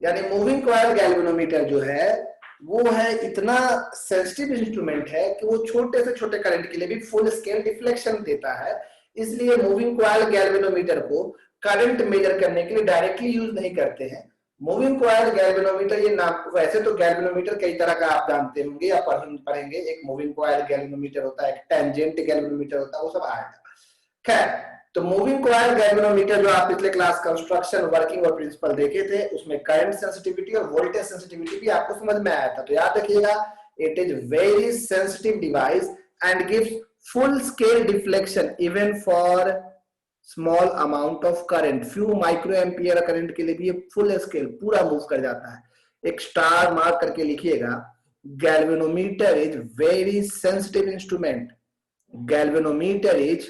यानी moving coil galvanometer जो है वो है इतना सेंसिटिव इंस्ट्रूमेंट है कि वो छोटे से छोटे करंट के लिए भी फुल स्केल डिफ्लेक्शन देता है। इसलिए मूविंग कॉइल गैल्वेनोमीटर को करंट मेजर करने के लिए डायरेक्टली यूज नहीं करते हैं। मूविंग कॉइल गैल्वेनोमीटर, ये नाम, वैसे तो गैल्वेनोमीटर कई तरह का आप जानते होंगे या पढ़ेंगे। एक मूविंग कॉइल गैल्वेनोमीटर होता है, एक टेंजेंट गैल्वेनोमीटर होता है, वो सब आएगा। खैर, तो मूविंग कॉइल गैल्वेनोमीटर जो आप पिछले क्लास कंस्ट्रक्शन, वर्किंग और प्रिंसिपल देखे थे, उसमें करंट सेंसिटिविटी और वोल्टेज सेंसिटिविटी भी आपको समझ में आया था। तो याद रखिएगा, it is very sensitive device and gives full scale deflection even for small amount of current. Few micro ampere current के लिए भी ये फुल स्केल पूरा मूव कर जाता है। एक स्टार मार्क करके लिखिएगा, galvanometer is very sensitive instrument. Galvanometer is,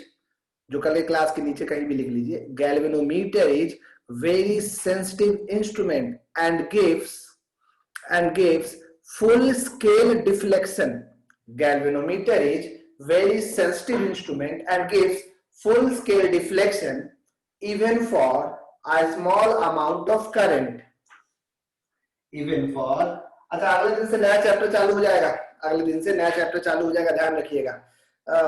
जो कल के क्लास के नीचे कहीं भी लिख लीजिए, galvanometer is very sensitive instrument and gives full scale deflection. Galvanometer is very sensitive instrument and gives full scale deflection even for a small amount of current. Even for, अच्छा अगले दिन से नया चैप्टर चालू हो जाएगा, अगले दिन से नया चैप्टर चालू हो जाएगा, ध्यान रखिएगा।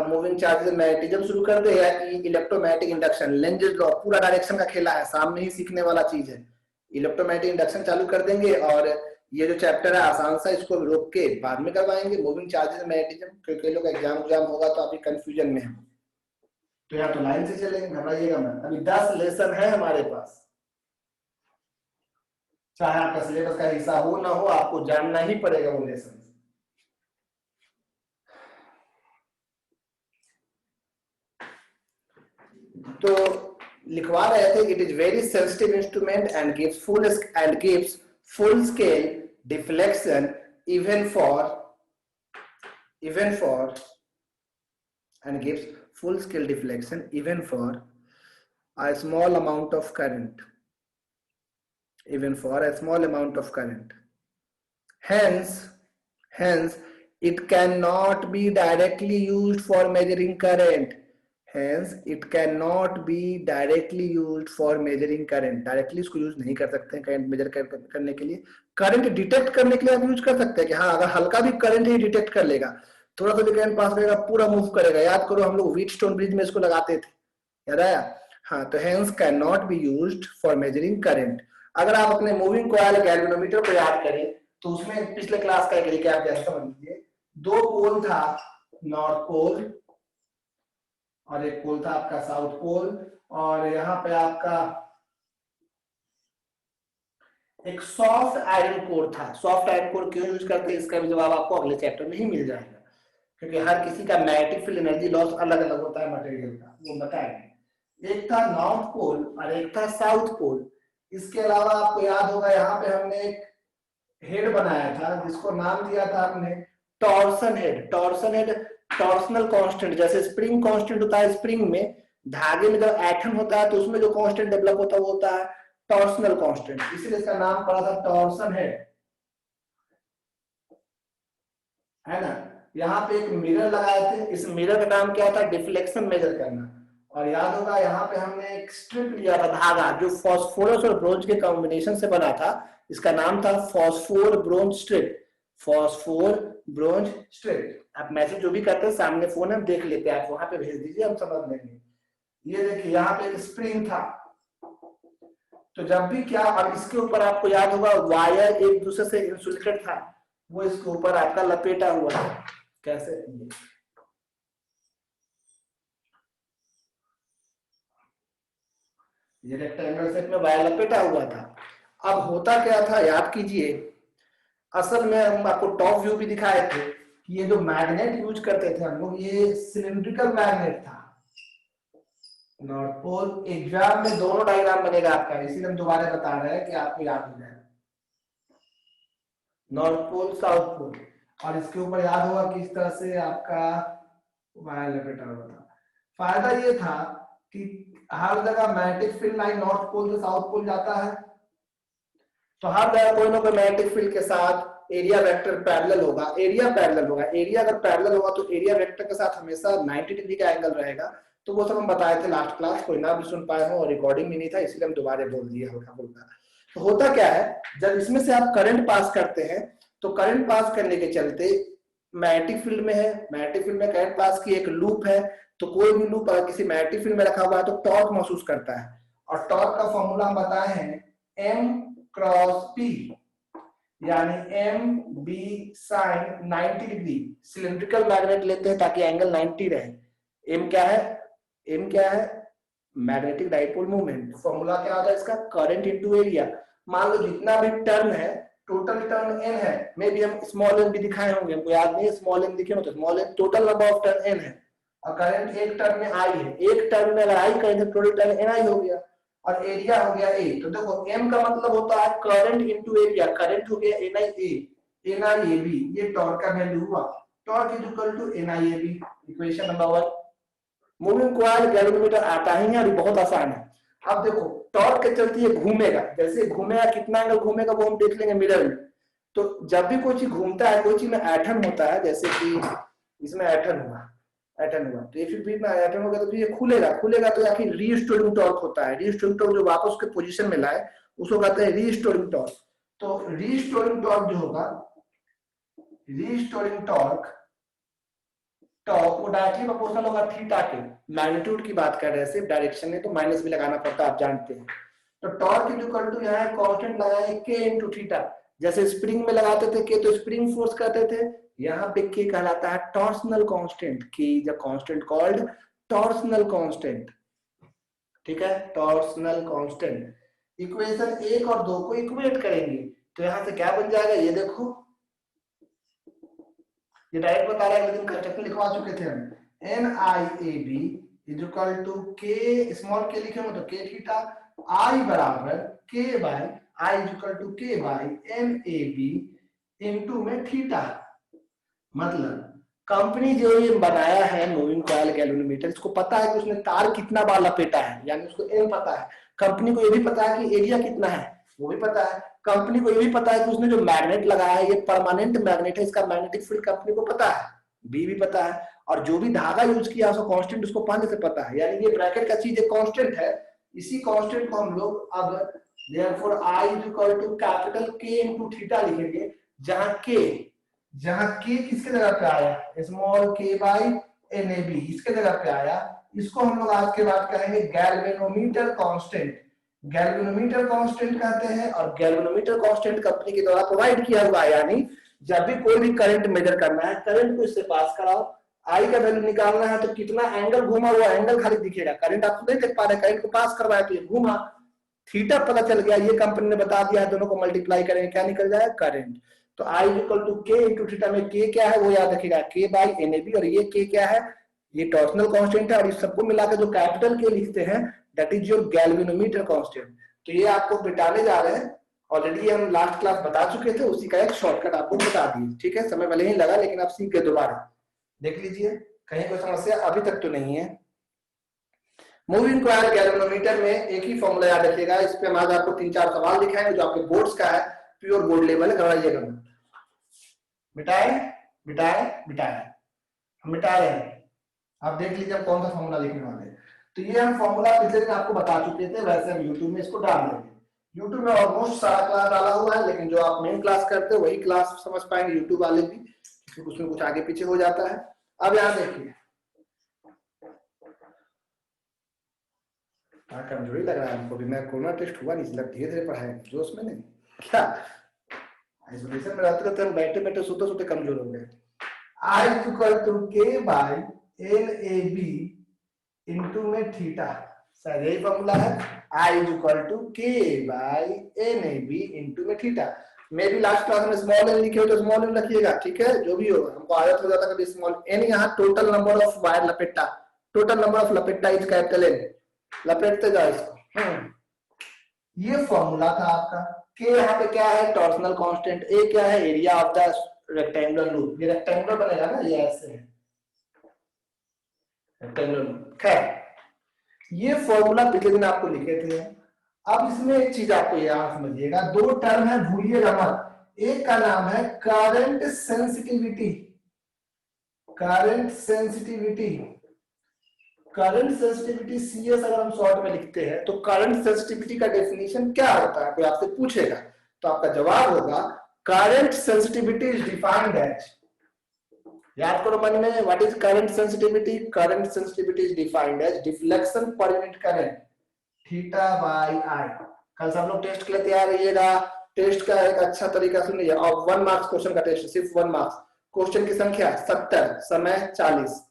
मूविंग चार्जेस मैग्नेटिज्म शुरू कर दे या इलेक्ट्रोमैग्नेटिक इंडक्शन, लेंजेस लॉ, पूरा डायरेक्शन का खेला है, सामने ही सीखने वाला चीज है। इलेक्ट्रोमैग्नेटिक इंडक्शन चालू कर देंगे और ये जो चैप्टर है आसान सा, इसको रोक के बाद में करवाएंगे। मूविंग चार्जेस मैग्नेटिज्म, क्योंकि लोग एग्जाम होगा तो अभी कंफ्यूजन में है, तो यहाँ तो लाइन से चलेंगे, घबराइएगा मत। अभी 10 लेसन है हमारे पास, चाहे आपका सिलेबस का हिस्सा हो ना हो, आपको जानना ही पड़ेगा वो लेसन। तो लिखवा रहे थे, it is very sensitive instrument and gives full scale deflection even for and gives full scale deflection even for a small amount of current, hence it cannot be directly used for measuring current. Directly इसको use नहीं कर सकते हैं current measure करने के लिए। Current detect करने के लिए आप यूज कर सकते हैं कि हाँ, अगर हल्का भी करंट ही डिटेक्ट कर लेगा, थोड़ा सा भी करंट पास करेगा, पूरा मूव करेगा। याद करो, हम लोग व्हीटस्टोन ब्रिज में इसको लगाते थे, याद आया? हाँ, तो hence can not be used for measuring current. अगर आप अपने मूविंग कॉइल गैल्वेनोमीटर को याद करें तो उसमें पिछले क्लास का एक रिकैप जैसा समझ लीजिए। 2 पोल था, नॉर्थ पोल और एक पोल था आपका साउथ पोल, और यहाँ पे आपका एक सॉफ्ट आयरन कोर था। सॉफ्ट आयरन कोर क्यों यूज करते हैं, इसका भी जवाब आपको अगले चैप्टर में ही मिल जाएगा, क्योंकि हर किसी का मैग्नेटिक फील्ड एनर्जी लॉस अलग अलग होता है मटेरियल का, वो बताएंगे। एक था नॉर्थ पोल और एक था साउथ पोल। इसके अलावा आपको याद होगा, यहाँ पे हमने एक हेड बनाया था जिसको नाम दिया था हमने टॉर्सन हेड। टॉर्सनल कांस्टेंट, जैसे स्प्रिंग कांस्टेंट होता है, स्प्रिंग में धागे में जब एटम होता है तो उसमें जो कांस्टेंट डेवलप होता है वो होता है टॉर्सनल कांस्टेंट, इसलिए इसका नाम पड़ा था टॉर्सन हेड, है ना। यहाँ पे एक मिरर लगाए थे, इस मिरर का नाम क्या था, डिफ्लेक्शन मेजर करना। और याद होगा यहाँ पे हमने एक स्ट्रिप लिया था, धागा, जो फास्फोरस और ब्रोंज के कॉम्बिनेशन से बना था, इसका नाम था फास्फोर ब्रोंज स्ट्रिप। आप मैसेज जो भी करते हैं, सामने फोन है, देख लेते हैं, आप वहां पे भेज दीजिए, हम समझ लेंगे। ये देखिए यहाँ पे एक स्प्रिंग था, तो जब भी क्या, अब इसके ऊपर आपको याद होगा वायर एक दूसरे से इंसुलेटेड था, वो इसके ऊपर आपका लपेटा हुआ है। कैसे, ये रेक्टेंगल शेप में वायर लपेटा हुआ था। अब होता क्या था, याद कीजिए, असल में हम आपको टॉप व्यू भी दिखाए थे कि ये जो मैग्नेट यूज करते थे हम लोग, ये सिलिंड्रिकल मैग्नेट था। नॉर्थ पोल, एग्जाम में दोनों डायग्राम बनेगा आपका, इसीलिए हम दोबारा बता रहे हैं कि आपको याद हो जाए। नॉर्थ पोल, साउथ पोल, और इसके ऊपर याद होगा किस तरह से आपका वायर लपेटा हुआ था। फायदा ये था कि हर जगह magnetic field line north pole से साउथ पोल जाता है, तो हर जगह कोई ना कोई मैग्नेटिक फील्ड के साथ एरिया वेक्टर पैरेलल होगा। एरिया अगर पैरेलल होगा तो एरिया वेक्टर के साथ हमेशा 90 डिग्री का एंगल रहेगा। तो वो सब हम बताए थे लास्ट क्लास, कोई ना भी सुन पाए हो और रिकॉर्डिंग भी नहीं था, इसलिए हम दोबारा बोल दिए हल्का फुल्का। तो होता क्या है, जब इसमें से आप करंट पास करते हैं तो करंट पास करने के चलते मैग्नेटिक फील्ड में है, मैग्नेटिक फील्ड में करंट पास की एक लूप है, तो कोई भी लूप अगर किसी मैग्नेटिक फील्ड में रखा हुआ है तो टॉर्क महसूस करता है, और टॉर्क का फॉर्मूला हम बताए हैं m क्रॉस p, यानी M B sine 90 degree. Cylindrical magnet लेते हैं ताकि एंगल 90 रहे। एम क्या है, एम क्या है, मैग्नेटिक डाइपोल मूवमेंट। फॉर्मूला क्या होता है इसका, करंट इनटू एरिया। मान लो जितना भी टर्न है, टोटल टर्न एन है, मे भी हम स्मॉल एन भी दिखाए होंगे, हमको याद नहीं है स्मॉल एन दिखे हो तो small N, total number of turn N है, और करंट एक टर्न में आई है, एक टर्न में अगर आई करें तो टोटल टर्न एन आई हो गया, और एरिया हो गया ए। तो देखो एम का मतलब होता है करंट इनटू एरिया, करंट हो गया N I A, N I A B, ये टॉर्क का वैल्यू हुआ, torque is equal to N I A B. Equation number 1। Moving coil galvanometer आता ही है और बहुत आसान है। अब देखो टॉर्क के चलते ये घूमेगा, जैसे घूमेगा कितना एंगल घूमेगा वो हम देख लेंगे मिरर में। तो जब भी कोई चीज घूमता है, कोई चीज में एटम होता है, जैसे कि इसमें एटम हुआ, एटम हुआ तो ये फिर एटम होगा तो फिर ये खुलेगा, खुलेगा तो आखिर रीस्टोरिंग टॉर्क होता है। रीस्टोरिंग टॉर्क जो वापस उसके पोजीशन में लाए उसको कहते हैं रीस्टोरिंग टॉर्क। तो रीस्टोरिंग टॉर्क जो होगा, रीस्टोरिंग टॉर्क, टॉर्क वो डायरेक्टली प्रोपोर्शनल होगा थीटा के। मैग्नीट्यूड की बात कर रहे हैं, सिर्फ डायरेक्शन में तो माइनस भी लगाना पड़ता है, आप जानते हैं। तो टॉर्क इज इक्वल टू यहाँ कांस्टेंट लगाए के इनटू थीटा। जैसे स्प्रिंग में लगाते थे के तो स्प्रिंग फोर्स कहते थे, यहाँ पे के कहलाता है टॉर्सनल कांस्टेंट, के is a constant called torsional constant. ठीक है, टॉर्सनल कांस्टेंट। इक्वेशन 1 और 2 को इक्वेट करेंगे तो यहाँ से क्या बन जाएगा, ये देखो, ये डायरेक्ट बता रहा है लेकिन कंस्ट्रक्ट में लिखवा चुके थे हम। N I A B is equal to K, small K लिखे हो तो के थीटा, आई बराबर K by, I is equal to K by N A B into में थीटा। मतलब कंपनी जो ये बनाया है मूविंग कॉइल गैल्वेनोमीटर, इसको पता है कि उसने तार कितना बार लपेटा है, यानी उसको एन पता है। कंपनी को ये भी पता है कि एरिया कितना है, वो भी पता है। कंपनी को ये भी पता है कि उसने जो मैग्नेट लगाया है ये परमानेंट मैग्नेट है, इसका मैग्नेटिक फील्ड कंपनी को पता है, बी भी पता है। और जो भी धागा यूज किया उसको कांस्टेंट उसको पहले से पता है, यानी ये ब्रैकेट का चीज एक कांस्टेंट है। इसी कांस्टेंट को हम लोग अब therefore I is equal to capital K into theta लिखेंगे, जहां के किसके जगह पे आया, स्मॉल के बाय एन ए बी, इसके जगह पे आया। इसको हम लोग आज के बाद कहेंगे गैल्वेनोमीटर कांस्टेंट। गैल्वेनोमीटर कांस्टेंट कहते हैं, और गैल्वेनोमीटर कांस्टेंट कंपनी के द्वारा प्रोवाइड किया हुआ है, यानी जब भी कोई भी करंट मेजर करना है, करंट को इससे पास कराओ, आई का वैल्यू निकालना है तो कितना एंगल घूमा हुआ एंगल खाली दिखेगा, करंट आप नहीं देख पा रहे, करंट को पास करवाया तो ये घूमा, थीटा पता चल गया, ये कंपनी ने बता दिया है, दोनों को मल्टीप्लाई करेंगे क्या निकल जाएगा, करंट। तो आई इक्वल टू के इंटू थीटा में के क्या है वो याद रखिएगा, के बाई एन ए बी, और ये के क्या है, ये टॉर्सनल कांस्टेंट है, और इस सबको मिलाकर जो कैपिटल के लिखते हैं that is your galvanometer constant. तो ये आपको बिटाने जा रहे हैं, ऑलरेडी हम लास्ट क्लास बता चुके थे, उसी का एक शॉर्टकट आपको बता दिए। ठीक है, समय भले ही लगा लेकिन आप सीख गए, दोबारा देख लीजिए, कहीं कोई समस्या अभी तक तो नहीं है। मूविंग कॉइल गैल्वेनोमीटर में एक ही फॉर्मूला याद रखिएगा, इस पे हम आज आपको 3-4 सवाल दिखाएंगे जो आपके बोर्ड्स का है, प्योर बोर्ड लेवल है, घबराइएगा मत। मिटाए मिटाए मिटाए, हम मिटा रहे हैं, आप देख लीजिए हम कौन सा फॉर्मूला लिखने वाले हैं। तो ये हम फॉर्मूला पिछले दिन आपको बता चुके थे, वैसे हम यूट्यूब में इसको डाल देंगे। यूट्यूब में ऑलमोस्ट सारा क्लास डाला हुआ है, लेकिन जो आप मेन क्लास करते हो वही क्लास समझ पाएंगे, यूट्यूब वाले भी, क्योंकि उसमें कुछ आगे पीछे हो जाता है। अब यहाँ देखिए, कमजोरी लग रहा है हमको भी, मैं कोरोना टेस्ट हुआ नहीं, धीरे धीरे पढ़ाए जोश में नहीं, क्या आइसोलेशन में रहते रहते हम बैठे बैठे सोते सोते कमजोर हो गए। I equal to K by N A B into में थीटा, शायद यही फॉर्मूला है, I equal to K by N A B into में थीटा। मे भी लास्ट क्लास में स्मॉल एन लिखे हो तो स्मॉल एन रखिएगा, ठीक है, जो भी हो, हमको आदत हो जाता है स्मॉल एन, यहाँ टोटल नंबर ऑफ वायर लपेटा, टोटल नंबर ऑफ लपेटा इज कैपिटल एन, लपेटते जाओ इसको। ये फॉर्मूला था आपका। के यहाँ पे क्या है, टॉर्सनल कांस्टेंट, ए क्या है, area of the rectangular loop, ये रेक्टेंगुलर बनेगा ना, ये ऐसे है रेक्टेंगुलर लूप। खैर ये फॉर्मूला पिछले दिन आपको लिखे थे। अब इसमें एक चीज आपको याद समझिएगा, दो टर्म है, भूलिएगा मत। एक का नाम है current sensitivity, current sensitivity, current sensitivity CS अगर हम शॉर्ट में लिखते हैं तो करंट सेंसिटिविटी का डेफिनेशन क्या होता है, कोई आपसे पूछेगा तो आपका जवाब होगा current sensitivity is defined as, याद करो मन में, what is current sensitivity? Current sensitivity is defined as deflection per unit current theta by I. कल सब लोग टेस्ट के लिए तैयार रहिएगा। टेस्ट का एक अच्छा तरीका सुनिए, और 1 मार्क्स क्वेश्चन का टेस्ट, सिर्फ 1 मार्क्स। क्वेश्चन की संख्या 70, समय 40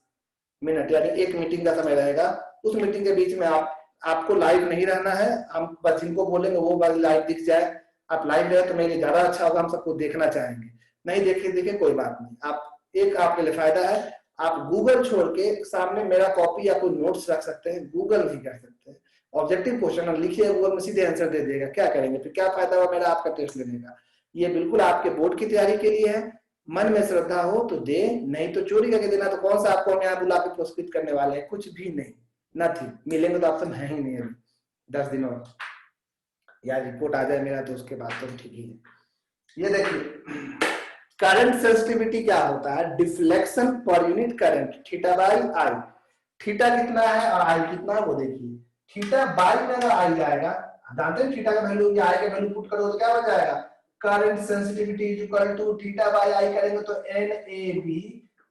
मिनट, यानी एक मीटिंग का समय रहेगा। उस मीटिंग के बीच में आपको लाइव नहीं रहना है, हम बस जिनको बोलेंगे वो बस लाइव दिख जाए। आप लाइव रहे तो मेरे लिए ज्यादा अच्छा होगा, हम सबको देखना चाहेंगे। नहीं देखे कोई बात नहीं, आप एक आपके लिए फायदा है, आप गूगल छोड़ के सामने मेरा कॉपी या कोई नोट्स रख सकते हैं, गूगल नहीं कर सकते। ऑब्जेक्टिव क्वेश्चन लिखिए गूगल में, सीधे आंसर दे देगा, क्या करेंगे फिर? क्या फायदा हुआ मेरा आपका टेस्ट लेने का? ये बिल्कुल आपके बोर्ड की तैयारी के लिए है। मन में श्रद्धा हो तो दे, नहीं तो चोरी करके देना। तो कौन सा आपको हम यहाँ बुला के पुरस्कृत करने वाले हैं? कुछ भी नहीं, नथिंग। मिलेंगे तो आपसे है ही नहीं अभी 10 दिन और, या रिपोर्ट आ जाए मेरा तो उसके बाद तो ठीक ही है। ये देखिए करंट सेंसिटिविटी क्या होता है? Deflection per unit current theta by I. Theta कितना है और आई कितना है वो देखिए। थीटा बाई में अगर आई आएगा, जानते हैं थीटा का वैल्यू या आई का वैल्यू पुट करो तो क्या हो जाएगा? Current sensitivity is equal to theta by I करेंगे तो NAB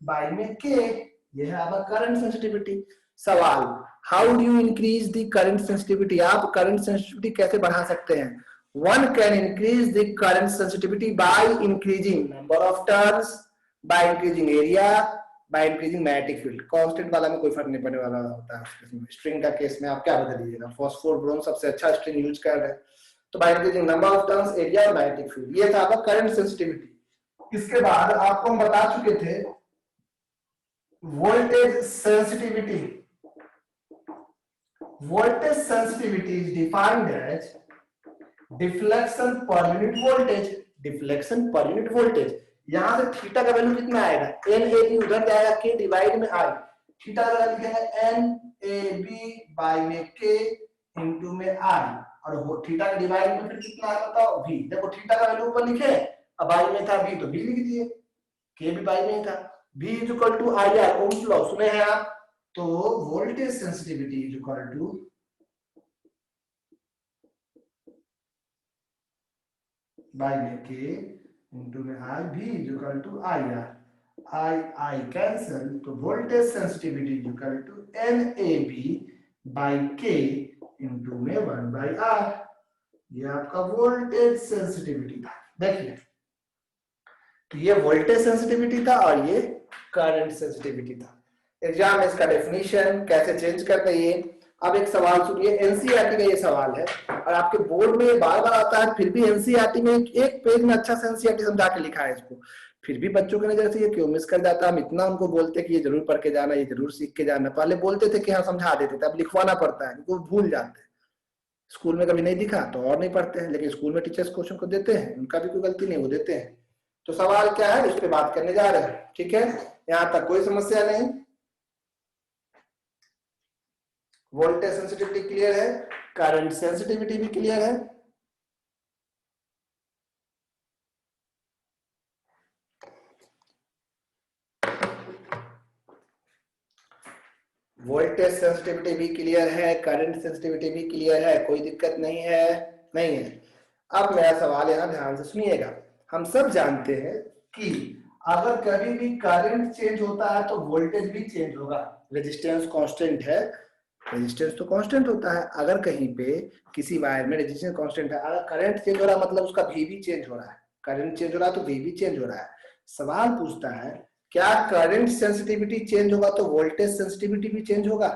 बाई में K। ये है आपका करंट सेंसिटिविटी। सवाल, how do you increase the current sensitivity? आप करंट सेंसिटिविटी कैसे बढ़ा सकते हैं? One can increase the current sensitivity by increasing number of turns, by increasing area, by increasing magnetic field. Constant वाला में कोई फर्क नहीं पड़ने वाला होता है। स्ट्रिंग का केस में आप क्या बदल दीजिएगा? फॉस्फोर ब्रोम सबसे अच्छा स्ट्रिंग यूज कर रहे हैं, तो by increasing number of turns, area और magnetic field। ये था आपका करंट सेंसिटिविटी। इसके बाद आपको हम बता चुके थे voltage sensitivity. Voltage sensitivity is defined as deflection per unit voltage. Deflection per unit voltage, यहां से थीटा का वैल्यू कितना आएगा? NAB उधर जाएगा K डिवाइड में I। थीटा का वैल्यू लिखेंगे NAB बाय में K इनटू में I, और थीटा का डिवाइड में फिर कितना आएगा बताओ? V। देखो थीटा का वैल्यू ऊपर लिखे, अब I में था V तो V लिख दिए, K भी बाय में था। V is equal to IR, Ohm's law सुने हैं आप? तो voltage sensitivity is equal to by में K इंटू में I, V is equal to IR। I cancel, तो voltage sensitivity is equal to NAB by K into में 1 by R। ये आपका वोल्टेज सेंसिटिविटी था। देखिए तो ये वोल्टेज सेंसिटिविटी था और ये करंट सेंसिटिविटी था। एग्जाम में इसका डेफिनेशन कैसे चेंज करते हैं ये। अब एक सवाल सुनिए, एनसीईआरटी का ये सवाल है और आपके बोर्ड में बार बार आता है, फिर भी एनसीईआरटी में एक पेज में अच्छा से एनसीईआरटी समझा के लिखा है इसको, फिर भी बच्चों की नजर से ये क्यों मिस कर जाता है? हम इतना उनको बोलते कि ये जरूर पढ़ के जाना, ये जरूर सीख के जाना। पहले बोलते थे कि हाँ समझा देते थे, अब लिखवाना पड़ता है, वो भूल जाते हैं। स्कूल में कभी नहीं दिखा तो और नहीं पढ़ते हैं, लेकिन स्कूल में टीचर्स क्वेश्चन को देते हैं, उनका भी कोई गलती नहीं, वो देते हैं। तो सवाल क्या है, इस पे बात करने जा रहे हैं, ठीक है? यहाँ तक कोई समस्या नहीं। वोल्टेज सेंसिटिविटी क्लियर है, करंट सेंसिटिविटी भी क्लियर है। वोल्टेज सेंसिटिविटी भी क्लियर है, करंट सेंसिटिविटी भी क्लियर है, कोई दिक्कत नहीं है, नहीं है। अब मेरा सवाल यहां ध्यान से सुनिएगा। हम सब जानते हैं कि अगर कभी भी करंट चेंज होता है तो वोल्टेज भी चेंज होगा। रेजिस्टेंस कांस्टेंट है, रेजिस्टेंस तो कांस्टेंट होता है। अगर कहीं पे किसी वायर में रेजिस्टेंस कांस्टेंट है, अगर करंट चेंज हो रहा है मतलब उसका V भी चेंज हो रहा है। करंट चेंज हो रहा है तो V भी चेंज हो रहा है। सवाल पूछता है क्या करंट सेंसिटिविटी चेंज होगा तो वोल्टेज सेंसिटिविटी भी चेंज होगा?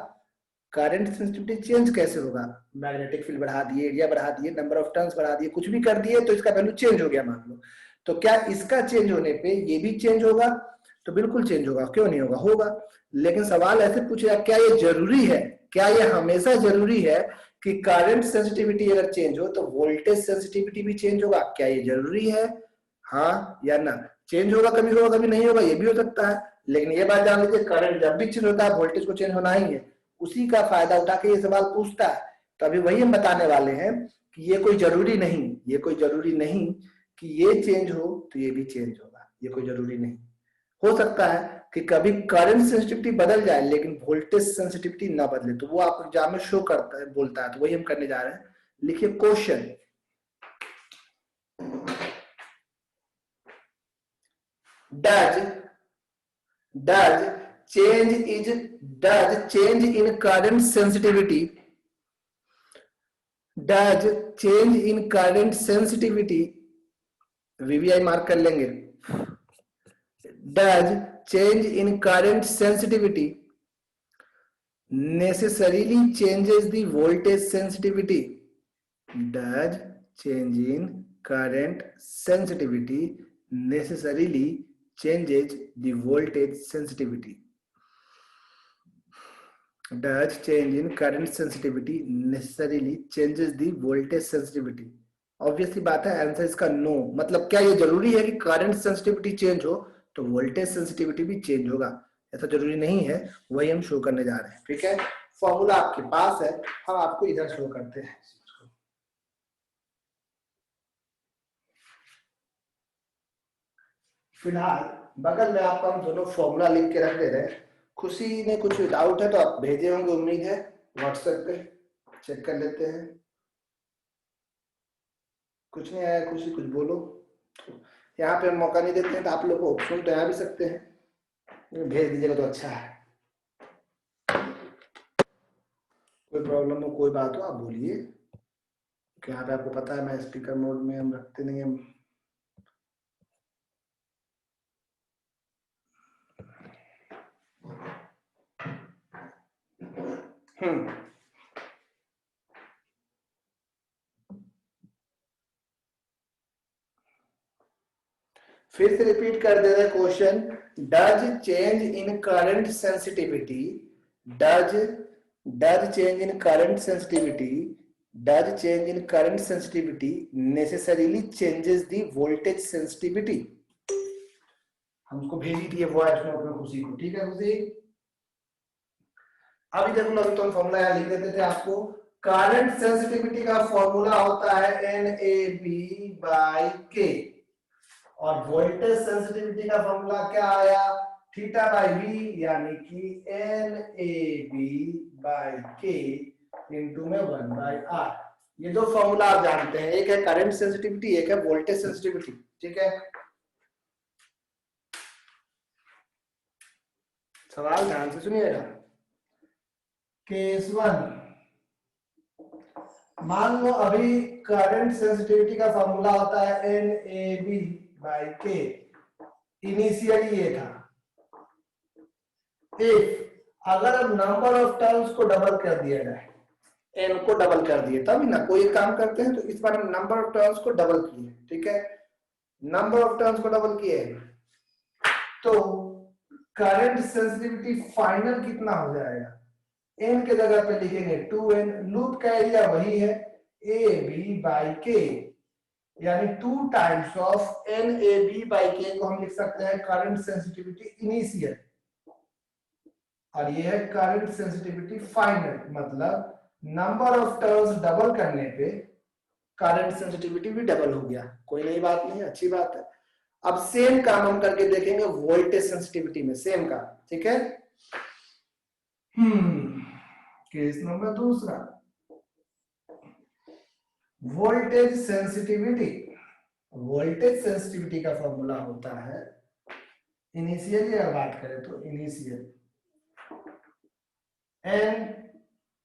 करंट सेंसिटिविटी चेंज कैसे होगा? मैग्नेटिक फील्ड बढ़ा दिए, एरिया बढ़ा दिए, नंबर ऑफ टर्न्स बढ़ा दिए, कुछ भी कर दिए तो इसका वैल्यू चेंज हो गया मान लो। तो क्या इसका चेंज होने पे ये भी चेंज होगा? तो बिल्कुल चेंज होगा, क्यों नहीं होगा? होगा। लेकिन सवाल ऐसे पूछेगा क्या ये जरूरी है, क्या ये हमेशा जरूरी है कि करंट सेंसिटिविटी अगर चेंज हो तो वोल्टेज सेंसिटिविटी भी चेंज होगा? क्या ये जरूरी है? हाँ या ना? चेंज होगा, कभी होगा कभी नहीं होगा, ये भी हो सकता है। लेकिन ये बात जान लीजिए करंट जब भी चेंज होता है वोल्टेज को चेंज होना ही है। उसी का फायदा उठा के ये सवाल पूछता है। तो अभी वही हम बताने वाले हैं कि ये कोई जरूरी नहीं, ये कोई जरूरी नहीं कि ये चेंज हो तो ये भी चेंज होगा, ये कोई जरूरी नहीं। हो सकता है कि कभी करंट सेंसिटिविटी बदल जाए लेकिन वोल्टेज सेंसिटिविटी ना बदले, तो वो आपको एग्जाम में शो करता है, बोलता है, तो वही हम करने जा रहे हैं। लिखिए question, does change in current sensitivity VVI mark कर लेंगे, does change in current sensitivity necessarily changes the voltage sensitivity? Does change in current sensitivity necessarily changes the voltage sensitivity? Does change in current sensitivity necessarily changes the voltage sensitivity? Obviously बात है, answer इसका no. मतलब क्या ये जरूरी है कि current sensitivity change हो तो वोल्टेज सेंसिटिविटी भी चेंज होगा? ऐसा जरूरी नहीं है, वही हम शो करने जा रहे हैं। ठीक है, फॉर्मूला आपके पास है, हम आपको इधर शो करते हैं। फिलहाल बगल में आपको हम दोनों फॉर्मूला लिख के रख दे रहे हैं। खुशी ने कुछ डाउट है तो आप भेजे होंगे, उम्मीद है, व्हाट्सएप पे चेक कर लेते हैं। कुछ नहीं आया खुशी, कुछ बोलो। यहाँ पे हम मौका नहीं देते हैं तो आप लोग को ऑप्शन तो आ भी सकते हैं, भेज दीजिएगा तो अच्छा है। कोई प्रॉब्लम हो, कोई बात हो, आप बोलिए। यहाँ पे आपको पता है मैं स्पीकर मोड में हम रखते नहीं हम। फिर से रिपीट कर दे रहे question, does change in current sensitivity, does change in current sensitivity, does change in current sensitivity necessarily changes the voltage sensitivity. हमको भेजी थी वॉइस नोट में खुशी को। ठीक है खुशी, अभी देखो ना, अभी तो हम फॉर्मूला यहाँ लिख देते थे आपको। करंट सेंसिटिविटी का फॉर्मूला होता है NAB/K, और वोल्टेज सेंसिटिविटी का फॉर्मूला क्या आया? θ/V, यानी कि NAB/K इंटू में 1/R। ये दो फॉर्मूला आप जानते हैं, एक है करंट सेंसिटिविटी, एक है वोल्टेज सेंसिटिविटी। ठीक है, सवाल ध्यान से सुनिएगा। केस 1, मान लो अभी करंट सेंसिटिविटी का फॉर्मूला होता है NAB/K, इनिशियली ये था। इफ अगर अब नंबर ऑफ टर्न्स को डबल कर दिया जाए, n को डबल कर दिए, तभी ना कोई एक काम करते हैं, तो इस बार हम नंबर ऑफ टर्न्स को डबल किए। ठीक है, नंबर ऑफ टर्न्स को डबल किए तो करंट सेंसिटिविटी फाइनल कितना हो जाएगा? n के जगह पे लिखेंगे 2n, लूप का एरिया वही है AB/K, यानी 2 टाइम्स ऑफ NAB/K को हम लिख सकते हैं करंट सेंसिटिविटी इनिशियल, और ये है करंट सेंसिटिविटी फाइनल। मतलब नंबर ऑफ टर्न्स डबल करने पे करंट सेंसिटिविटी भी डबल हो गया। कोई नई बात नहीं, अच्छी बात है। अब सेम काम हम करके देखेंगे वोल्टेज सेंसिटिविटी में, सेम काम। ठीक है, केस नंबर दूसरा, वोल्टेज सेंसिटिविटी। वोल्टेज सेंसिटिविटी का फॉर्मूला होता है, इनिशियली अगर बात करें तो initial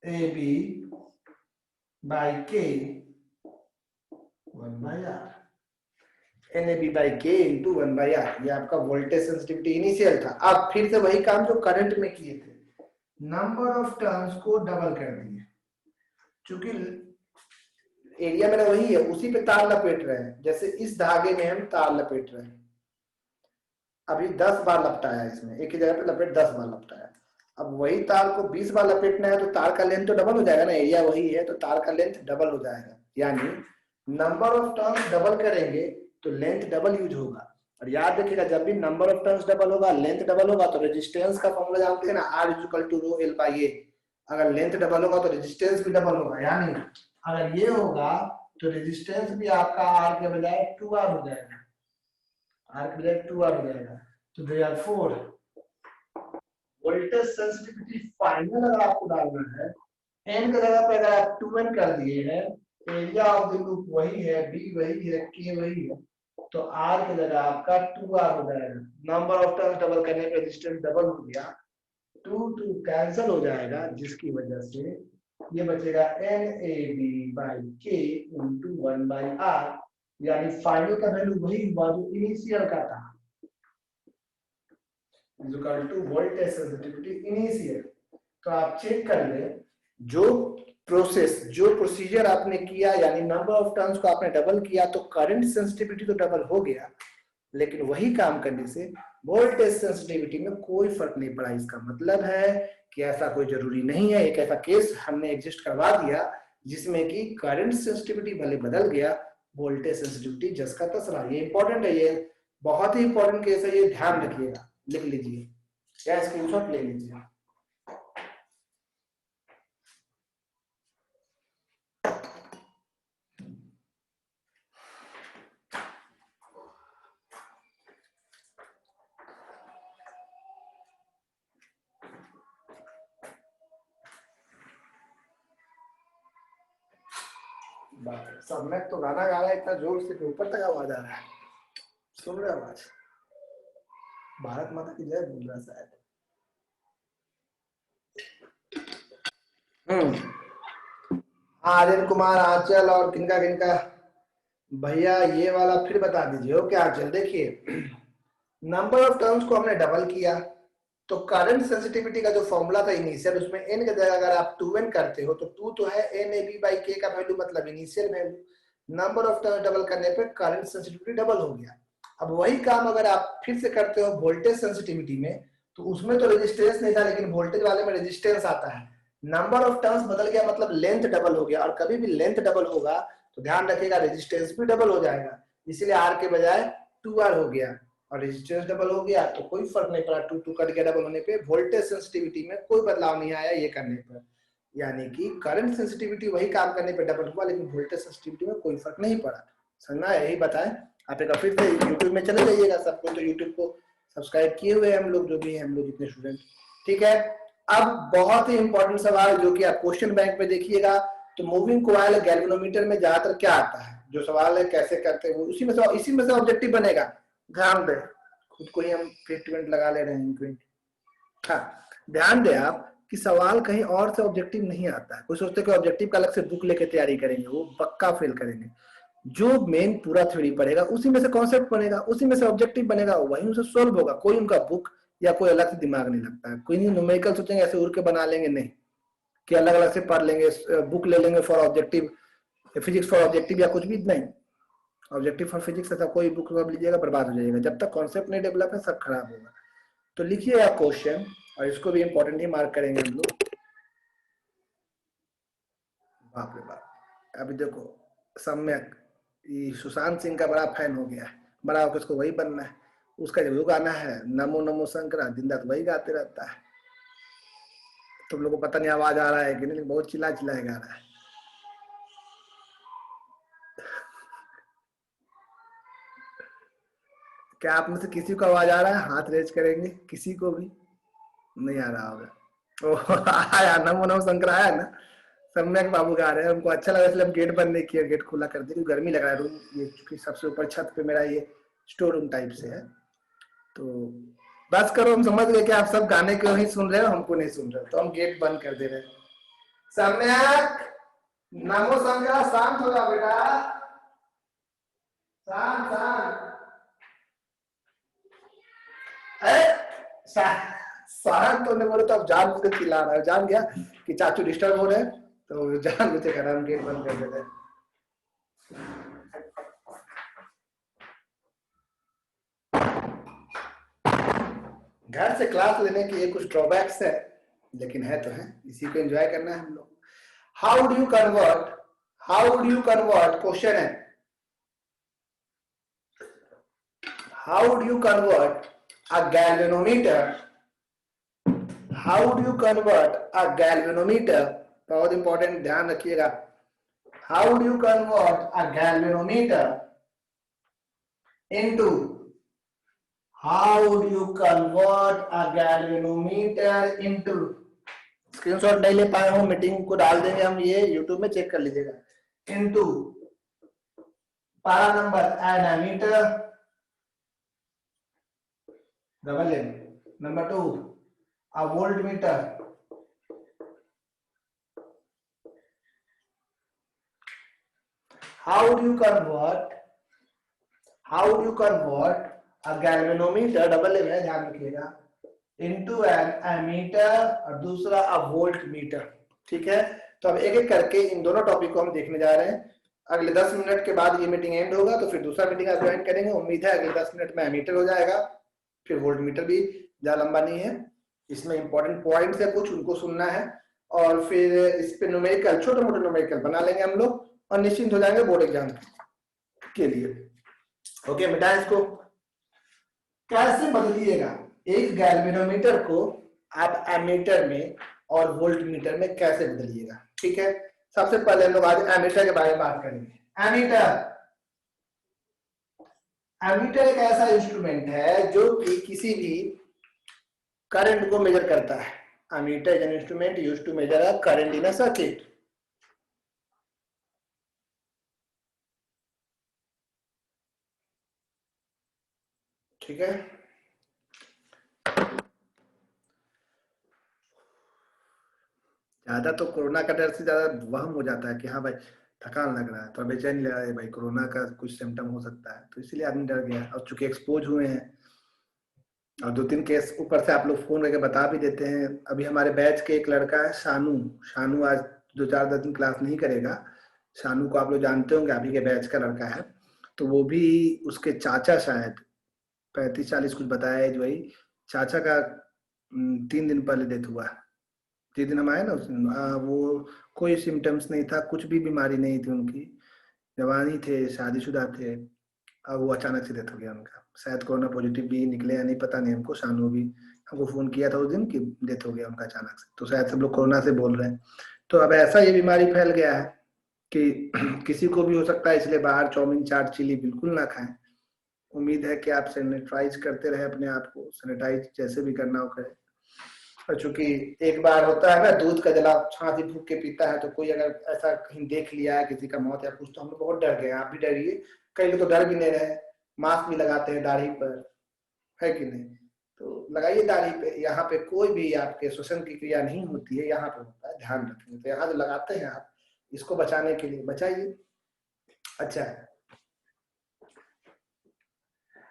NAB/K 1/R, NAB/K into 1/R, ये आपका वोल्टेज सेंसिटिविटी इनिशियल था। अब फिर से वही काम जो करंट में किए थे, नंबर ऑफ टर्न्स को डबल कर दिए, क्योंकि एरिया मेरा वही है, उसी पे तार लपेट रहे हैं। जैसे इस धागे में हम तार लपेट रहे हैं, अभी 10 बार लपटाया इसमें, एक ही जगह पे लपेट 10 बार लपटाया। अब वही तार को 20 बार लपेटना है तो तार का लेंथ तो डबल हो जाएगा ना, एरिया वही है तो तार का लेंथ डबल हो जाएगा। यानी नंबर ऑफ टर्न्स डबल करेंगे तो लेंथ डबल यूज होगा। और याद रखिएगा, जब भी नंबर ऑफ टर्न्स डबल होगा, लेंथ डबल होगा, तो रेजिस्टेंस का फॉर्मूला जानते हैं ना, R=ρL/A। अगर लेंथ डबल होगा तो रेजिस्टेंस भी डबल होगा, यानी अगर ये होगा तो रेजिस्टेंस भी आपका R के बजाय 2R हो जाएगा, R के बजाय 2R हो जाएगा। तो therefore वोल्टेज सेंसिटिविटी फाइनल अगर आपको डालना है, एन की जगह पे अगर आप 2n कर दिए हैं, एरिया ऑफ द लूप वही है, बी वही है, के वही है, तो आर की जगह आपका 2r हो जाएगा। नंबर ऑफ टर्न्स डबल करने पे रेजिस्टेंस डबल हो गया, 2 कैंसिल हो जाएगा, जिसकी वजह से ये बचेगा NAB/K/1/R, यानी फाइनल का वैल्यू वही हुआ जो इनिशियल का था, equal to voltage sensitivity initial. तो आप चेक कर ले, जो प्रोसेस, जो प्रोसीजर आपने किया, यानी नंबर ऑफ टर्न्स को आपने डबल किया, तो करंट सेंसिटिविटी तो डबल हो गया, लेकिन वही काम करने से वोल्टेज सेंसिटिविटी में कोई फर्क नहीं पड़ा। इसका मतलब है कि ऐसा कोई जरूरी नहीं है, एक ऐसा केस हमने एग्जिस्ट करवा दिया जिसमें कि करंट सेंसिटिविटी भले बदल गया, वोल्टेज सेंसिटिविटी जस का तस रहा। ये इंपॉर्टेंट है, ये बहुत ही इंपॉर्टेंट केस है, ये ध्यान रखिएगा, लिख लीजिए या स्क्रीनशॉट ले लीजिए। सब में तो गाना गा रहा है इतना जोर से, ऊपर तक आवाज आ रहा है, सुन रहे आवाज? भारत माता की जय बोल रहा शायद। हाँ, आर्यन कुमार, आंचल और किनका किनका भैया, ये वाला फिर बता दीजिए। ओके आंचल, देखिए नंबर ऑफ टर्म्स को हमने डबल किया, तो करंट सेंसिटिविटी का जो फॉर्मूला था इनिशियल, उसमें n की जगह अगर आप 2n करते हो, तो 2 तो है NAB/K का वैल्यू, मतलब initial value. Number of terms double करने पे करंट सेंसिटिविटी डबल हो गया। अब वही काम अगर आप फिर से करते हो वोल्टेज सेंसिटिविटी में, तो उसमें तो रेजिस्टेंस नहीं था, लेकिन वोल्टेज वाले में रेजिस्टेंस आता है। नंबर ऑफ टर्म्स बदल गया, मतलब लेंथ डबल हो गया, और कभी भी लेंथ डबल होगा तो ध्यान रखिएगा रेजिस्टेंस भी डबल हो जाएगा, इसलिए R के बजाय 2R हो गया, और रेजिस्टेंस डबल हो गया तो कोई फर्क नहीं पड़ा। 2 कट गया डबल होने पे, वोल्टेज सेंसिटिविटी में कोई बदलाव नहीं आया ये करने पर, यानी कि करंट सेंसिटिविटी वही काम करने पे डबल हुआ, लेकिन वोल्टेज सेंसिटिविटी में कोई फर्क नहीं पड़ा। समझना, यही बताएं। आप एक बार फिर से यूट्यूब में चले जाइएगा, सबको तो यूट्यूब को सब्सक्राइब किए हुए हम लोग, जो भी हैं हम लोग जितने स्टूडेंट, ठीक है। अब बहुत ही इंपॉर्टेंट सवाल जो कि आप क्वेश्चन बैंक में देखिएगा, तो मूविंग कॉइल गैल्वेनोमीटर में ज्यादातर क्या आता है, जो सवाल है कैसे करते हैं, इसी में से ऑब्जेक्टिव बनेगा। ध्यान दें, खुद को ही हम 50 लगा ले रहे हैं। हाँ, ध्यान दें आप कि सवाल कहीं और से ऑब्जेक्टिव नहीं आता है। कोई सोचते कि ऑब्जेक्टिव का अलग से बुक लेके तैयारी करेंगे, वो पक्का फेल करेंगे। जो मेन पूरा थ्योरी पढ़ेगा उसी में से कॉन्सेप्ट बनेगा, उसी में से ऑब्जेक्टिव बनेगा, वहीं उनसे सोल्व होगा। कोई उनका बुक या कोई अलग से दिमाग नहीं लगता है। कोई नहीं न्यूमेरिकल सोचेंगे ऐसे उड़ के बना लेंगे, नहीं कि अलग अलग से पढ़ लेंगे, बुक ले लेंगे for objective, physics for objective या कुछ भी नहीं। ऑब्जेक्टिव फॉर फिजिक्स ऐसा कोई बुक लीजिएगा बर्बाद हो जाएगा, जब तक कॉन्सेप्ट नहीं डेवलप है सब खराब होगा। तो लिखिएगा क्वेश्चन, और इसको भी इंपॉर्टेंट ही मार्क करेंगे हम लोग। बाप रे बाप, अभी देखो सम्यक सुशांत सिंह का बड़ा फैन हो गया है, बड़ा होकर उसको वही बनना है। उसका जो गाना है नमो नमो शंकरा, दिन रात वही गाते रहता है। तुम लोगों को पता नहीं आवाज आ रहा है कि नहीं, लेकिन बहुत चिल्ला चिल्ला गा रहा है। क्या आप में से किसी को आवाज आ रहा है? हाथ रेज करेंगे, किसी को भी नहीं आ रहा होगा। आया नमो नमो शंकर आया ना, सम्यक बाबू गा रहे हैं, उनको अच्छा लगा, इसलिए हम गेट बंद नहीं किया, गेट खुला कर दिया, गर्मी लग रहा है रूम, ये चूंकि सबसे ऊपर छत पे मेरा ये स्टोर रूम टाइप से है। तो बस करो, हम समझ गए कि आप सब गाने क्यों ही सुन रहे हो, हमको नहीं सुन रहे हो, तो हम गेट बंद कर दे रहे हैं। सम्यक नमो शंकर, शांत हो जाओ बेटा, शांत शांत। शांत होने बोले तो अब जान बुझ के चिल्ला रहा है, जान गया कि चाचू डिस्टर्ब हो रहे हैं, तो जान बुझ के हम गेट बंद कर देते हैं। घर से क्लास लेने के ये कुछ ड्रॉबैक्स है, लेकिन है तो है, इसी को एंजॉय करना है हम लोग। How do you convert question है, how do you convert a galvanometer, how do you convert a galvanometer, बहुत इंपॉर्टेंट, ध्यान रखिएगा। How do you convert a galvanometer into how would you convert a galvanometer into, screenshot नहीं ले पाए हो meeting को डाल देंगे हम, ये यूट्यूब में चेक कर लीजिएगा, into para number N ammeter double M, number 2 a voltmeter, how do you convert a galvanometer, double M है ध्यान रखिएगा, into an ammeter और दूसरा a voltmeter। ठीक है, तो अब एक एक करके इन दोनों टॉपिक को हम देखने जा रहे हैं। अगले 10 मिनट के बाद ये मीटिंग एंड होगा तो फिर दूसरा मीटिंग आप ज्वाइन करेंगे। उम्मीद है अगले 10 मिनट में एमीटर हो जाएगा, फिर वोल्टमीटर भी ज्यादा लंबा नहीं है, इसमें इंपॉर्टेंट पॉइंट्स है कुछ, उनको सुनना है और फिर इस पे न्यूमेरिकल, छोटे मोटे न्यूमेरिकल बना लेंगे हम लोग और निश्चिंत हो जाएंगे बोर्ड एग्जाम के लिए। ओके, मिटाएं इसको। कैसे बदलिएगा एक गैल्वेनोमीटर को आप एमीटर में और वोल्टमीटर में कैसे बदलिएगा? ठीक है, सबसे पहले हम लोग आज एमीटर के बारे में बात करेंगे। एमीटर एक ऐसा इंस्ट्रूमेंट है जो कि किसी भी करंट को मेजर करता है। Ammeter is an instrument used to measure a current in a circuit. ठीक है, ज्यादा तो कोरोना का डर से ज्यादा वहम हो जाता है कि हाँ भाई थकान लग रहा है, तो बेचैन लग रहा है भाई कोरोना का कुछ सिम्टम हो सकता है, तो इसीलिए आदमी डर गया। और चूंकि एक्सपोज हुए हैं और 2-3 केस ऊपर से आप लोग फोन करके बता भी देते हैं। अभी हमारे बैच के एक लड़का है शानू आज 2-4 दिन क्लास नहीं करेगा। शानू को आप लोग जानते होंगे, अभी के बैच का लड़का है। तो वो भी उसके चाचा शायद 35-40 कुछ बताया है, वही चाचा का 3 दिन पहले डेथ हुआ। जिस दिन हम आए ना उस दिन वो कोई सिम्टम्स नहीं था, कुछ भी बीमारी नहीं थी उनकी, जवानी थे, शादीशुदा थे, अब वो अचानक से डेथ हो गया उनका। शायद कोरोना पॉजिटिव भी निकले या नहीं पता नहीं हमको। शानू भी हमको फोन किया था उस दिन कि डेथ हो गया उनका अचानक से, तो शायद सब लोग कोरोना से बोल रहे हैं। तो अब ऐसा ये बीमारी फैल गया है कि किसी को भी हो सकता है, इसलिए बाहर चाउमीन चाट चिली बिल्कुल ना खाएं। उम्मीद है कि आप सैनिटाइज करते रहे अपने आप को, सैनिटाइज जैसे भी करना हो करें। और चूंकि एक बार होता है ना, दूध का जला छाती फूक के पीता है, तो कोई अगर ऐसा कहीं देख लिया है किसी का मौत या कुछ, तो हम लोग बहुत डर गए। आप भी डरिए, कई लोग तो डर भी नहीं रहे, मास्क भी लगाते हैं दाढ़ी पर, है कि नहीं? तो लगाइए दाढ़ी पे, यहाँ पे कोई भी आपके श्वसन की क्रिया नहीं होती है, यहाँ पे होता है, ध्यान रखेंगे। तो यहाँ जो लगाते हैं आप, इसको बचाने के लिए बचाइए। अच्छा,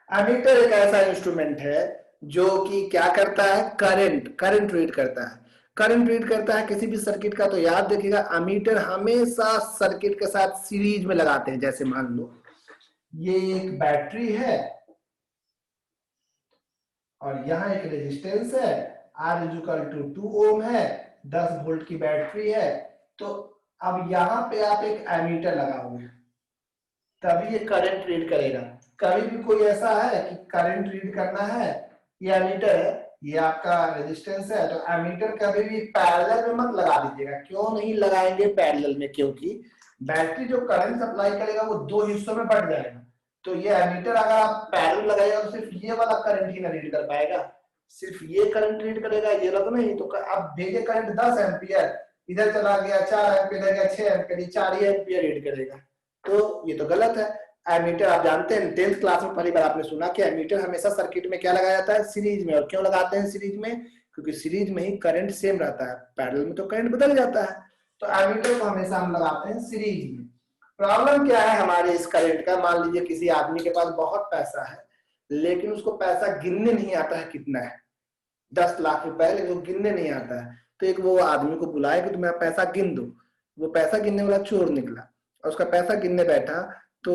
एमीटर एक ऐसा इंस्ट्रूमेंट है जो कि क्या करता है, करंट रीड करता है। करंट रीड करता है किसी भी सर्किट का। तो याद रखिएगा, एमीटर हमेशा सर्किट के साथ सीरीज में लगाते हैं। जैसे मान लो ये एक बैटरी है और यहाँ एक रेजिस्टेंस है, R = 2 ओम है, 10 वोल्ट की बैटरी है। तो अब यहाँ पे आप एक एमीटर लगाओगे, तभी ये करंट रीड करेगा। कभी भी कोई ऐसा है कि करंट रीड करना है, ये एमीटर है, ये आपका रेजिस्टेंस है, तो एमीटर कभी भी पैरेलल में मत लगा दीजिएगा। क्यों नहीं लगाएंगे पैरेलल में? क्योंकि बैटरी जो करंट सप्लाई करेगा वो 2 हिस्सों में बढ़ जाएगा। तो ये एमीटर अगर आप पैरेलल लगाएगा तो सिर्फ ये वाला करंट ही ना रीड कर पाएगा, सिर्फ ये करंट रीड करेगा, ये वाला तो नहीं। तो आप भेजे करंट 10 एम्पियर, इधर चला गया 4 एम्पियर, इधर गया 6 एम्पियर, 4 ही एम्पियर रीड करेगा, तो ये तो गलत है। एमीटर आप जानते हैं, 10th क्लास में पहली बार आपने सुना कि एमीटर हमेशा सर्किट में क्या लगाया जाता है, सीरीज में। और क्यों लगाते हैं सीरीज में? क्योंकि सीरीज में ही करंट सेम रहता है, पैरेलल में तो करंट बदल जाता है। तो एमीटर को हमेशा हम लगाते हैं सीरीज में। प्रॉब्लम क्या है हमारे इस करंट का? मान लीजिए किसी आदमी के पास बहुत पैसा है, लेकिन उसको पैसा गिनने नहीं आता है कितना है, 10 लाख रुपए, लेकिन वो गिनने नहीं आता है। तो एक वो आदमी को बुलाए कि तुम मेरा पैसा गिन दो। वो पैसा गिनने वाला चोर निकला और उसका पैसा गिनने बैठा तो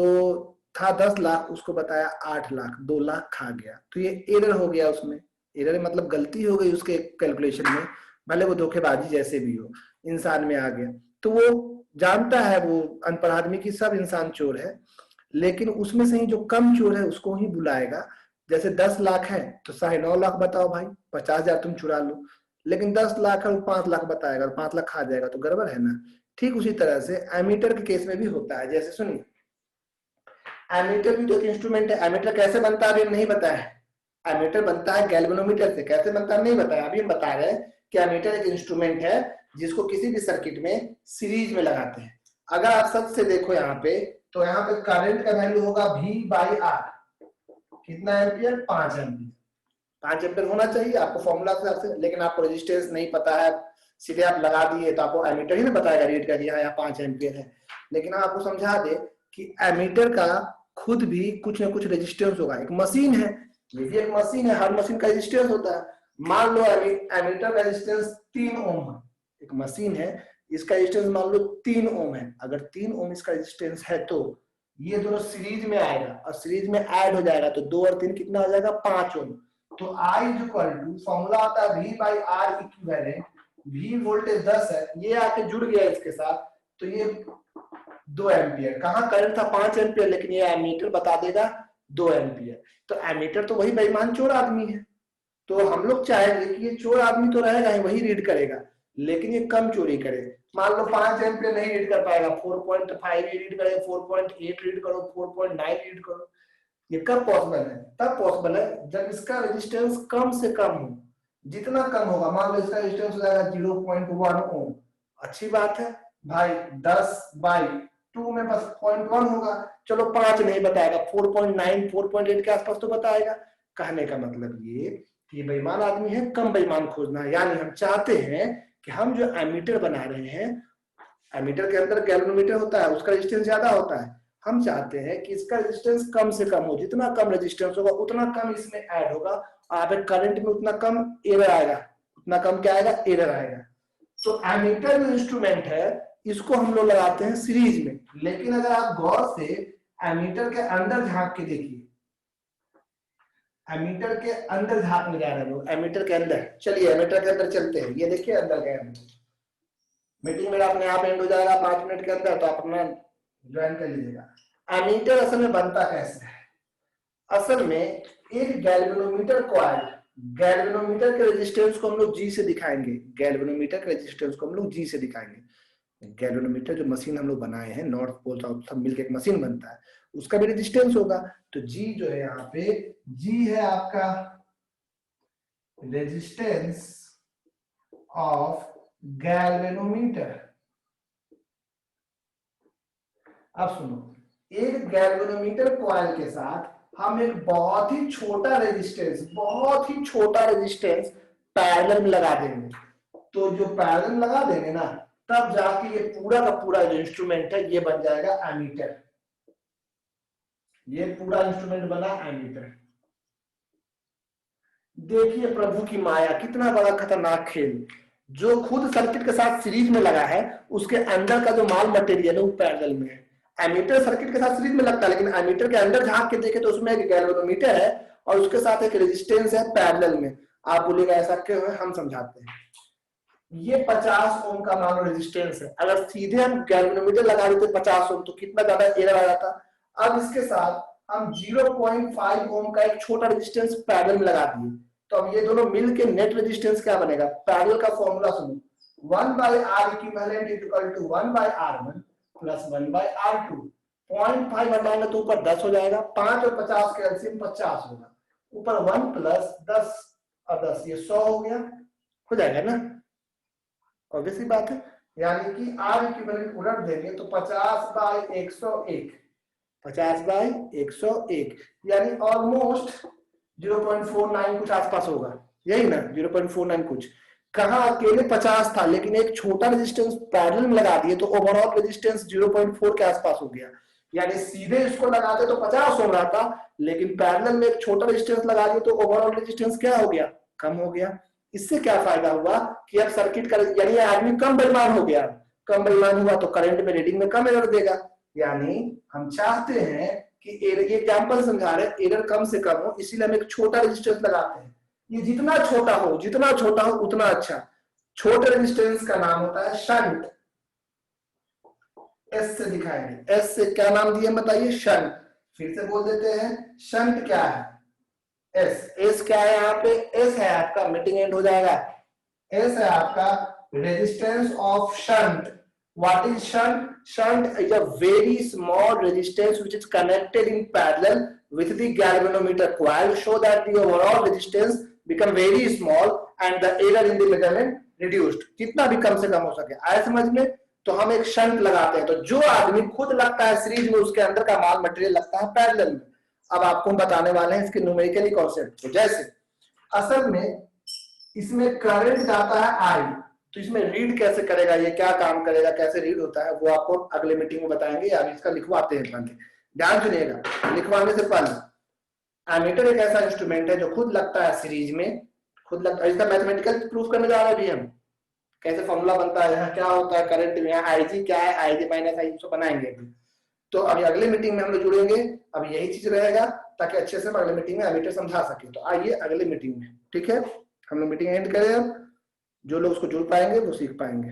था 10 लाख, उसको बताया 8 लाख, 2 लाख खा गया। तो ये एरर हो गया उसमें। एरर मतलब गलती हो गई उसके कैलकुलेशन में, भले वो धोखेबाजी जैसे भी हो, इंसान में आ गया। तो वो जानता है, वो अनपढ़ आदमी की सब इंसान चोर है, लेकिन उसमें से ही जो कम चोर है उसको ही बुलाएगा। जैसे 10 लाख है तो 9.5 लाख बताओ भाई, 50,000 तुम चुरा लो। लेकिन 10 लाख है वो 5 लाख बताएगा, 5 लाख खा जाएगा, तो गड़बड़ है ना। ठीक उसी तरह से एमीटर के केस में भी होता है। जैसे सुनिए, एमीटर भी तो एक इंस्ट्रूमेंट है। एमीटर कैसे बनता है अभी नहीं बताया है। एमीटर बनता है गैल्वेनोमीटर से। कैसे बनता है नहीं बताया, अभी हम बता रहे हैं कि एमीटर एक इंस्ट्रूमेंट है जिसको किसी भी सर्किट में सीरीज में लगाते हैं। अगर आप सच से देखो यहाँ पे, तो यहाँ पे करंट का वैल्यू होगा V/R, कितना एम्पियर, 5 एम्पियर। 5 एम्पियर होना चाहिए आपको फॉर्मूला से, लेकिन आपको रेजिस्टेंस नहीं पता है, सीधे आप लगा दिए तो आपको एमीटर ही ना बताएगा रीड कर दिया यहाँ 5 एम्पियर है। लेकिन हम आपको समझा दे कि एमीटर का खुद भी कुछ ना कुछ रेजिस्टेंस होगा। एक मशीन है, ये भी एक मशीन है, हर मशीन का रेजिस्टेंस होता है। मान लो एमीटर का रेजिस्टेंस 3 ओम है, एक मशीन है इसका रेजिस्टेंस मान लो 3 ओम है। अगर 3 ओम इसका रेजिस्टेंस है तो ये दोनों सीरीज में आएगा और सीरीज में ऐड हो जाएगा, तो 2 और 3 कितना हो जाएगा, 5 ओम। तो I इक्वल टू फॉर्मूला आता है V/R इक्विवेलेंट। V वोल्टेज 10 है, ये आके जुड़ गया इसके साथ, तो ये 2 एम्पियर। कहाँ करंट था 5 एम्पियर, लेकिन ये एमीटर बता देगा 2 एम्पियर। तो एमीटर तो वही बेईमान चोर आदमी है, तो हम लोग चाहेंगे कि ये चोर आदमी तो रहेगा ही, वही रीड करेगा, लेकिन ये कम चोरी करे। मान लो 5 एम्पियर नहीं रीड कर पाएगा, 4.5 रीड करे, 4.8 रीड करो, 4.9 रीड करो। ये कब पॉसिबल है, तब पॉसिबल है जब इसका रेजिस्टेंस कम से कम हो। जितना कम होगा, मान लो इसका रेजिस्टेंस हो जाएगा 0.1 ओम, अच्छी बात है भाई, 10/2 में बस 0.1 होगा, चलो 5 नहीं बताएगा, 4.9 4.8 के आसपास तो बताएगा। कहने का मतलब ये कि बेईमान आदमी है, कम बेईमान खोजना है। यानी हम चाहते हैं कि हम जो एमीटर बना रहे हैं, एमीटर के अंदर गैल्वेनोमीटर होता है, उसका रेजिस्टेंस ज्यादा होता है, हम चाहते हैं कि इसका रेजिस्टेंस कम से कम हो। जितना कम रेजिस्टेंस होगा उतना कम इसमें ऐड होगा, आप करंट में उतना कम एरर आएगा, उतना कम क्या आएगा, एरर आएगा। तो एमीटर जो इंस्ट्रूमेंट है इसको हम लोग लगाते हैं सीरीज में। लेकिन अगर आप गौर से एमीटर के अंदर झांक के देखिए, एमीटर के अंदर झांकने जा रहे हैं लोग, एमीटर के अंदर, चलिए एमीटर के अंदर चलते हैं। ये देखिए अंदर गए हम, मीटिंग मेरा अपने आप एंड हो जाएगा 5 मिनट के अंदर, तो आप अपना ज्वाइन कर लीजिएगा। एमीटर असल में बनता कैसे है, असल में एक गैल्वेनोमीटर कॉइल, गैल्वेनोमीटर के रेजिस्टेंस को हम लोग जी से दिखाएंगे, गैल्वेनोमीटर के रेजिस्टेंस को हम लोग जी से दिखाएंगे। गैल्वेनोमीटर जो मशीन हम लोग बनाए हैं, नॉर्थ पोल साउथ सब मिलकर एक मशीन बनता है, उसका भी रेजिस्टेंस होगा। तो जी जो है यहाँ पे, जी है आपका रेजिस्टेंस ऑफ गैल्वेनोमीटर। अब सुनो, एक गैल्वेनोमीटर कॉइल के साथ हम एक बहुत ही छोटा रेजिस्टेंस, बहुत ही छोटा रेजिस्टेंस पैरेलल में लगा देंगे। तो जो पैरेलल लगा देंगे ना, तब जाके ये पूरा का पूरा जो इंस्ट्रूमेंट है ये बन जाएगा एमीटर। ये पूरा इंस्ट्रूमेंट बना एमीटर। देखिए प्रभु की माया, कितना बड़ा खतरनाक खेल। जो खुद सर्किट के साथ सीरीज में लगा है, उसके अंदर का जो माल मटेरियल है वो पैरेलल में है। एमीटर सर्किट के साथ सीरीज में लगता है, लेकिन एमीटर के अंदर झांक के देखे तो उसमें एक गैल्वेनोमीटर है और उसके साथ एक रेजिस्टेंस है पैरेलल में। आप बोलेगा ऐसा क्यों है, हम समझाते हैं। ये 50 ओम का मान लो रेजिस्टेंस है, अगर सीधे हम गैल्वेनोमीटर लगा देते 50 ओम तो कितना ज्यादा एरर आ जाता। अब इसके साथ हम 0.5 ओम का एक छोटा रेजिस्टेंस पैरेलल में लगा दिए, तो अब ये दोनों मिलके नेट रेजिस्टेंस क्या बनेगा। पैरेलल का फॉर्मूला सुनो, 1/R equivalent equal to 1/R1 plus 1/R2। 0.5 हटाएंगे तो ऊपर 10 हो जाएगा, 5 और 50 के एलसीएम 50 होगा, ऊपर 1 प्लस 10 और 10 ये 100 हो गया, हो जाएगा ना, ऑब्वियस बात है। यानी कि R इक्विवेलेंट उलट देंगे तो 50/101, 50/101 यानी ऑलमोस्ट 0.49 कुछ आसपास होगा, यही ना 0.49 कुछ। कहा अकेले 50 था, लेकिन एक छोटा रेजिस्टेंस पैरेलल में लगा दिए तो ओवरऑल रेजिस्टेंस 0.4 के आसपास हो गया। यानी सीधे इसको लगाते तो 50 हो रहा था, लेकिन पैरेलल में एक छोटा रेजिस्टेंस लगा दिए तो ओवरऑल रेजिस्टेंस क्या हो गया, कम हो गया। इससे क्या फायदा हुआ कि अब सर्किट का, यानी आदमी कम बेईमान हो गया, कम बेईमान हुआ तो करंट में रीडिंग में कम एरर देगा। यानी हम चाहते हैं कि ये एग्जांपल समझा रहे, एरर कम से कम हो, इसीलिए हम एक छोटा रेजिस्टेंस लगाते हैं। ये जितना छोटा हो उतना अच्छा। छोटे रेजिस्टेंस का नाम होता है शंट, एस से दिखाएंगे। एस से क्या नाम दिए बताइए, शंट। फिर से बोल देते हैं, शंट क्या है, एस। एस क्या है यहाँ पे, एस है आपका, मीटिंग एंड हो जाएगा, एस है आपका resistance of shunt. What is shunt? Shunt is a very small resistance which is connected in parallel with the galvanometer coil, so that the overall resistance become very small and the error in the measurement reduced. कितना भी कम से कम हो सके, आया समझ में? तो हम एक शंट लगाते हैं, तो जो आदमी खुद लगता है सीरीज में, उसके अंदर का माल मटेरियल लगता है पैरेलल में। अब आपको हम बताने वाले हैं इसके न्यूमेरिकली कॉन्सेप्ट को। जैसे असल में इसमें करंट जाता है आई, तो इसमें रीड कैसे करेगा, ये क्या काम करेगा, कैसे रीड होता है, वो आपको अगले मीटिंग में बताएंगे। अभी इसका लिखवाते हैं पहले, ध्यान सुनिएगा। लिखवाने से पहले एमीटर एक ऐसा इंस्ट्रूमेंट है जो खुद लगता है सीरीज में, खुद लगता है। इसका मैथमेटिकल प्रूफ करने जा रहे हैं अभी हम, कैसे फॉर्मूला बनता है, यहाँ क्या होता है करंट में, यहाँ आईजी क्या है, आईजी माइनस आई उसको बनाएंगे अभी। तो अभी अगले मीटिंग में हम लोग जुड़ेंगे, अब यही चीज रहेगा ताकि अच्छे से अगले मीटिंग में एमीटर समझा सके। तो आइए अगले मीटिंग में, ठीक है, हम लोग मीटिंग एंड करें। अब जो लोग उसको जुड़ पाएंगे वो सीख पाएंगे।